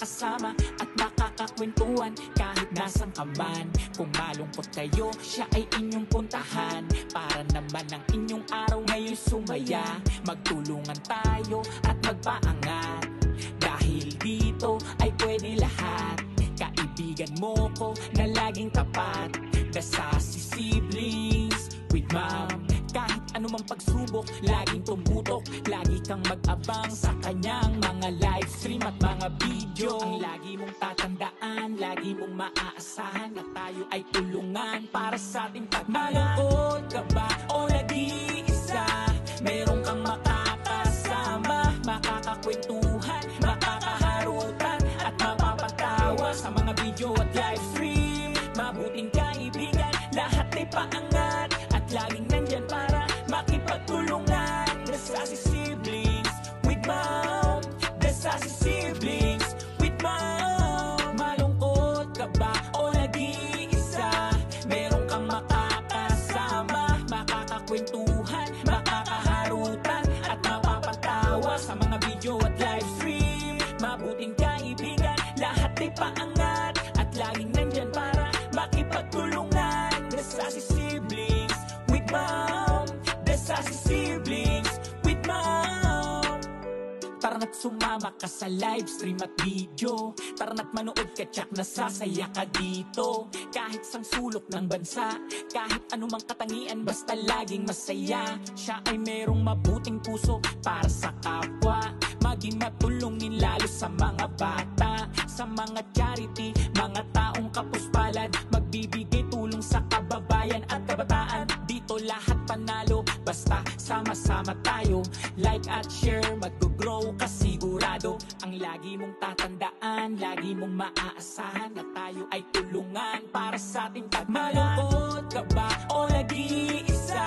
makakasama at makakakwentuhan kahit nasan ka man. Kung malungkot kayo, siya ay inyong puntahan, para naman ang inyong araw ngayon sumaya. Magtulungan tayo at magpaangat, dahil dito ay pwede lahat. Kaibigan mo ko na laging tapat, the Sassy Siblings with Mom. Kahit anumang pagsubok, laging tumutok, lagi kang mag-abang sa kanyang mga live stream at mga video. Ang lagi mong tatandaan, lagi mong maaasahan na tayo ay tulungan para sa ating pagmamahal. Malungkot ka ba o nag-iisa? Meron kang makakasama, makakakwentuhan, makakaharutan at mapapatawa sa mga video at live stream. Mabuting kaibigan, lahat ay paangat at laging nandyan para makipagtulungan. The Sassy Siblings with Mom, the Sassy Siblings with Mom. Malungkot ka ba o nag-iisa? Meron kang makakasama, makakakwentuhan, makakaharutan at mapapatawa sa mga video at live stream. Mabuting kaibigan, lahat ay paangat at laging nandyan para makipagtulungan. The Sassy Siblings with Mom, the Sassy Siblings with Mom. Tara na't sumama ka sa live stream at video, tara na't manood ka, tsak nasasaya ka dito. Kahit sang sulok ng bansa, kahit anumang katangian, basta laging masaya. Siya ay merong mabuting puso para sa kapwa, maging matulungin lalo sa mga bata, sa mga charity, mga taong kapuspalad, magbibigay tulong sa kababayan at kabataan. Dito lahat panalo, basta sama-sama tayo. Like at share, mag-grow ka sigurado. Ang lagi mong tatandaan, lagi mong maaasahan na tayo ay tulungan para sa ating pagmamahal. Malungkot ka ba o nag-iisa?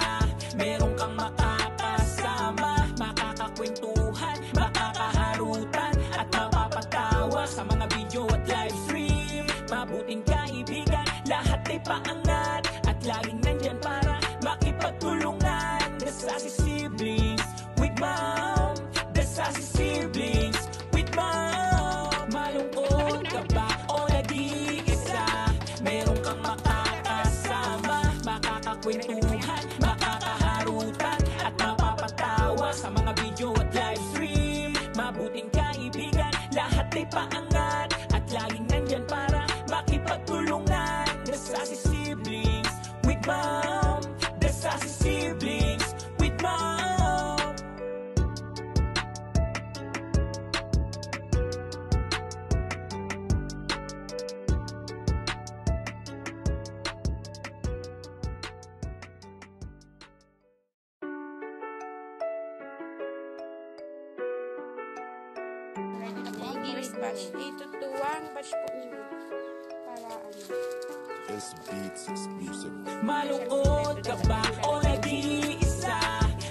Meron kang makakasama, makakakwentuhan, makakaharutan at mapapatawa sa mga video at live stream. Mabuting kaibigan, lahat ay paangat at laging nandyan para makipagtulungan. The Sassy Siblings with Mom, the Sassy Siblings with Mom. Malungkot ka ba o nag-iisa? Meron kang makakasama, makakakwentuhan, makakaharutan at mapapatawa sa mga video at live stream. Mabuting kaibigan, lahat ay paangat at laging nandyan para makipagtulungan. The Sassy Siblings with Mom, the Sassy Siblings with Mom. Batch 821, batch po para This beats exclusive. Malungkot ka ba o nag-iisa?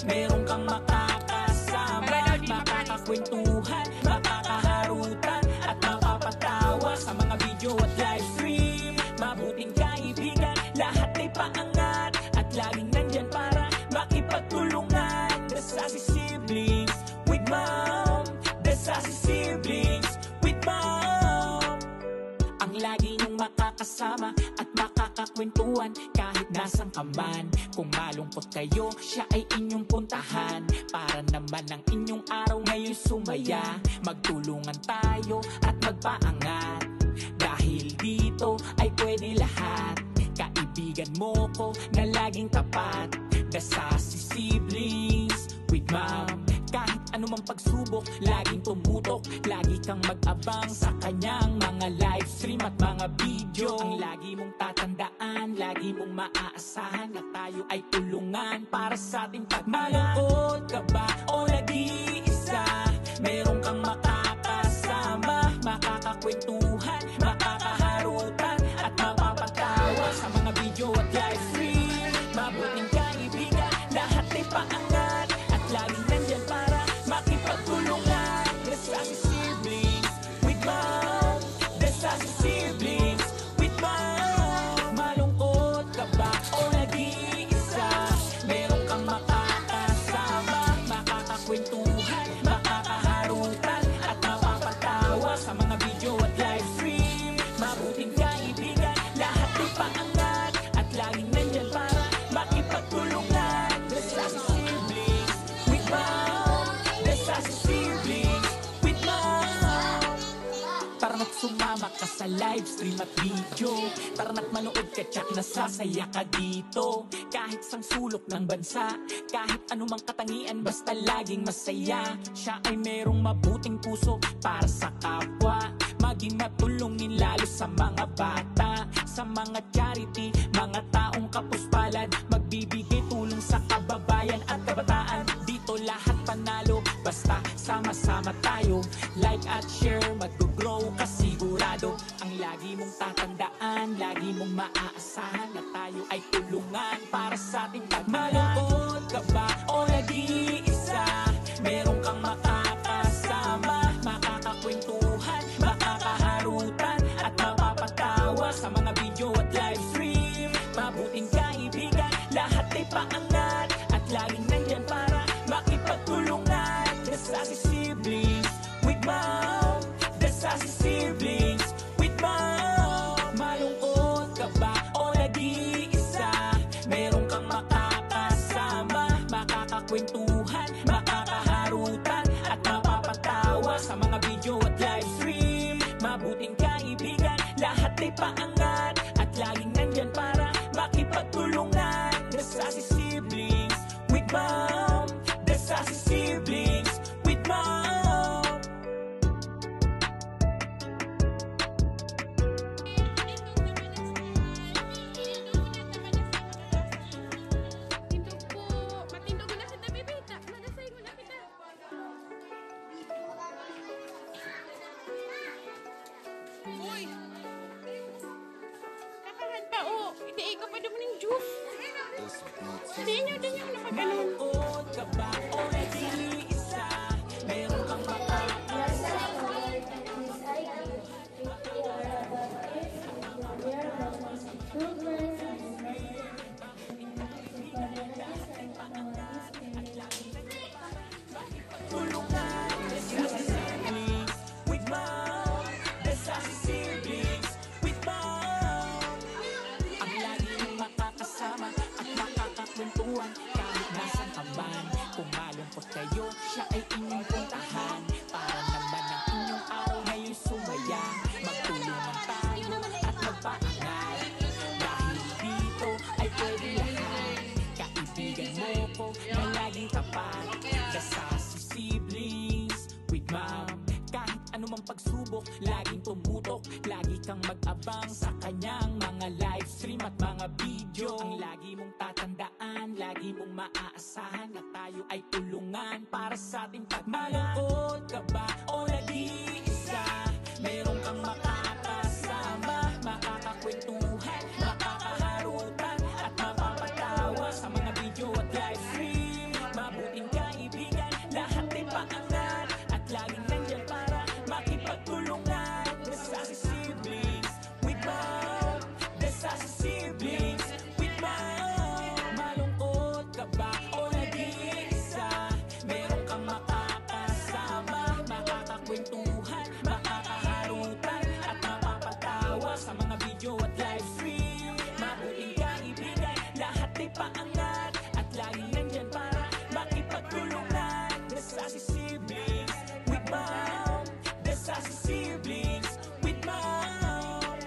Meron kang makakasama, makakakwentuhan, makakaharutan at mapapatawa sa mga video at live stream. Mabuting kaibigan, lahat ay paangat at laging nandyan para makipagtulungan. The Sassy Siblings with Mom, the Sassy Siblings with Mom. Ang lagi niyong makakasama at makakakwentuhan kahit nasan ka man. Kung malungkot kayo, siya ay inyong puntahan, para naman ang inyong araw ngayon sumaya. Magtulungan tayo at magpaangat, dahil dito ay pwede lahat. Kaibigan mo ko na laging tapat, the Sassy Siblings with Mom. Kahit anumang pagsubok, laging tumutok, lagi kang mag-abang sa kanyang mga live stream at mga video. Ang lagi mong tatandaan, lagi mong maaasahan na tayo ay tulungan para sa ating pagmamahal. Malungkot ka ba o nag-iisa? Meron kang makakasama, makakakwentuhan, makakaharutan at mapapatawa sa mga video at live stream. Mabuting kaibigan, lahat ay paangat at laging nandyan para makipagtulungan. The Sassy Siblings with Mom, the Sassy Siblings with Mom. Malungkot ka ba o nag-iisa? Meron kang makakasama, makakakwentuhan, makakaharutan at mapapatawa sa mga video sa live stream at video. Tara na't manood ka, tsak nasasaya ka dito. Kahit sang sulok ng bansa, kahit anumang katangian, basta laging masaya. Siya ay merong mabuting puso para sa kapwa, maging matulungin lalo sa mga bata, sa mga charity, mga taong kapuspalad, magbibigay tulong sa kababayan at kabataan. Dito lahat panalo, basta sama-sama tayo. Like at share, mag-grow ka sigurado. Ang lagi mong tatandaan, lagi mong maaasahan, na tayo ay tulungan para sa ating pagmalungkot ka ba o nag-iisa, meron kang makakasama, makakakwentuhan, makakaharutan at mapapatawa sa mga video at live stream. Mabuting kaibigan, lahat ay paangat at laging nandyan para makipagtulungan. The Sassy Siblings with Mom, The Sassy Siblings with Mom. Malungkot ka ba o nag-iisa, meron kang makakasama, makakakwentuhan, makakaharutan at mapapatawa sa mga video at live stream. Mabuting kaibigan, lahat ay paangat at laging nandyan para makipagtulungan. The Sassy Siblings with Mom, The Sassy Siblings with Mom. Tindog po. Matindog na kita, bibita. Magasay mo na kita. Uy! Kakahan pa, oh. Hindi, ikaw pa naman ng juice. This beats Hindi nyo napag-anon. Malungkot ka ba o nag-iisa, meron kang makakasama. Tulungan, The Sassy Siblings with Mom, The Sassy Siblings with Mom. Ang lagi mong makakasama at makakakwentuhan kahit nasan ka man. Kung malungkot kayo, siya ay inyong puntahan para naman ang inyong araw ngayon sumaya. Magtulungan tayo at magpaangat, dahil dito ay pwede lahat. Kaibigan mo ko na laging tapat, The Sassy Siblings with Mom. Kahit anumang pagsubok, laging tumutok, lagi kang mag-abang sa kanyang mga live stream at mga video. Ang lagi mong tatandaan, lagi mong maaasahan, na tayo ay tulungan para sa ating pagmalungkot ka ba o nag-iisa, meron kang makakasama, makakakwentuhan, makakaharutan at mapapatawa sa mga video at live stream. Mabuting kaibigan, lahat ay paangat at laging nandyan para makipagtulungan. The Sassy Siblings with Mom, The Sassy Siblings with Mom. Malungkot ka ba o nag-iisa, meron kang makakasama, makakakwentuhan, makakaharutan at mapapatawa sa mga video at live stream. Mabuting kaibigan, lahat ay paangat at laging nandyan para makipagtulungan. The Sassy Siblings with Mom, The Sassy Siblings with Mom.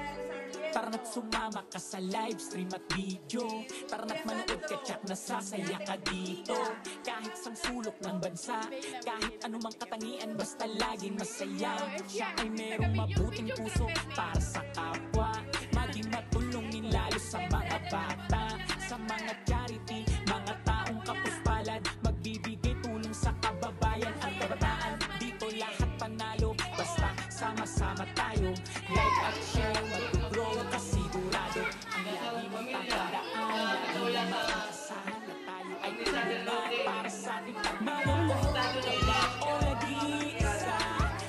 Tara na't sumama ka sa live stream at video. Tara na't manood ka, tsak nasasaya ka dito. Kahit sang sulok ng bansa, kahit anumang katangian, basta laging masaya. Siya ay merong mabuting puso para sa kapwa, maging matulungin lalo sa mga bata, sa mga charity, mga taong kapuspalad, magbibigay tulong sa kababayan at kabataan. Dito lahat panalo, basta sama-sama tayo. Like at share, mag-grow ka sigurado. Ang lagi mong tatandaan, lagi mong maaasahan, na tayo ay tulungan para sa ating pagmalungkot ka ba o nag-iisa,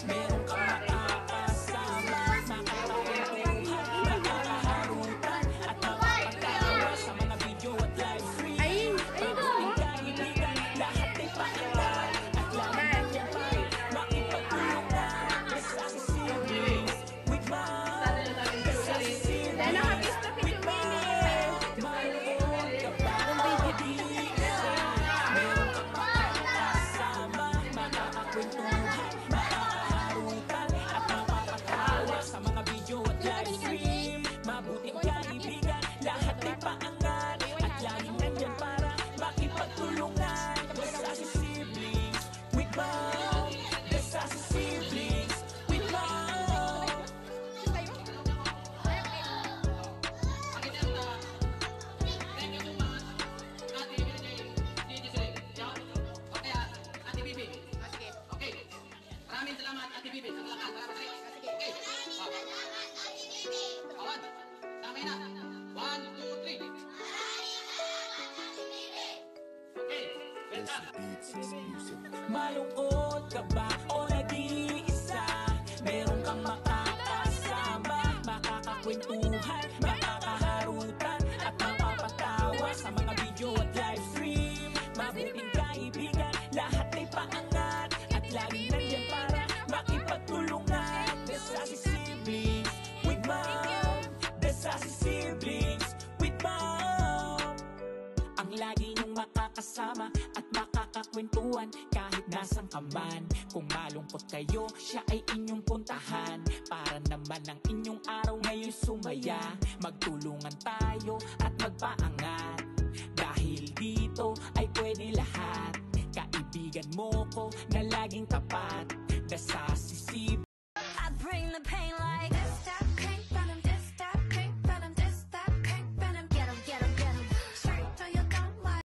meron kang makakasama, makakakwentuhan, makakaharutan at mapapatawa sa mga video at live stream. Mabuting kaibigan, lahat ay paangat at laging nandyan para makipagtulungan. The Sassy Siblings with Mom, The Sassy Siblings with Mom. Malungkot ka ba o nag-iisa, meron kang makakasama, It's a beats exclusive. Malungkot ka ba o nag-iisa? Meron kang makakasama, makakakwentuhan, makakaharutan at mapapatawa sa mga video at live stream. Mabuting kaibigan, lahat ay paangat at laging nandiyan para makipagtulungan. The Sassy Siblings with Mom, The Sassy Siblings with Mom. Ang lagi niyong makakasama at makakakwentuhan kahit nasan ka man. Kung malungkot kayo, siya ay inyong puntahan para naman ang inyong araw ngayon sumaya. Magtulungan tayo at magpaangat dahil dito ay pwede lahat. Kaibigan mo ko na laging tapat, The Sassy Siblings. I bring the pain like